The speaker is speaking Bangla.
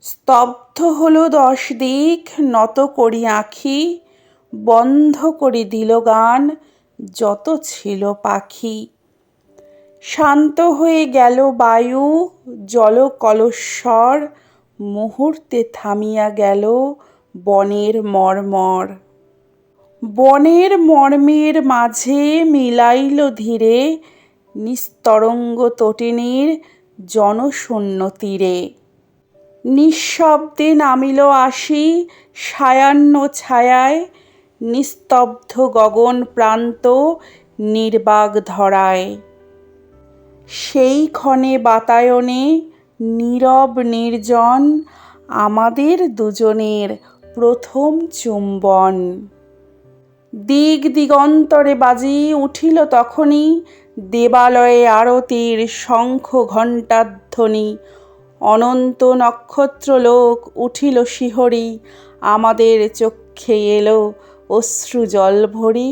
স্তব্ধ হলো 10 দিক, নত করি আঁখি, বন্ধ করে দিল গান যত ছিল পাখি। শান্ত হয়ে গেল বায়ু, জলকলস্বর, মুহূর্তে থামিয়া গেল বনের মর্মর। বনের মর্মের মাঝে মিলাইল ধীরে নিস্তরঙ্গ তটিনীর জনশূন্য তীরে। নিঃশব্দে নামিল আসি সায়াহ্ন ছায়ায়, নিস্তব্ধ গগন প্রান্ত নির্বাক ধরায়। সেই ক্ষণে বাতায়নে নীরব নির্জন আমাদের দুজনের প্রথম চুম্বন। দিগ দিগন্তরে বাজিয়ে উঠিল তখনই দেবালয়ে আরতির শঙ্খ ঘণ্টাধ্বনি। অনন্ত নক্ষত্রলোক উঠিল শিহরি, আমাদের চক্ষে এলো অশ্রু জল ভরি।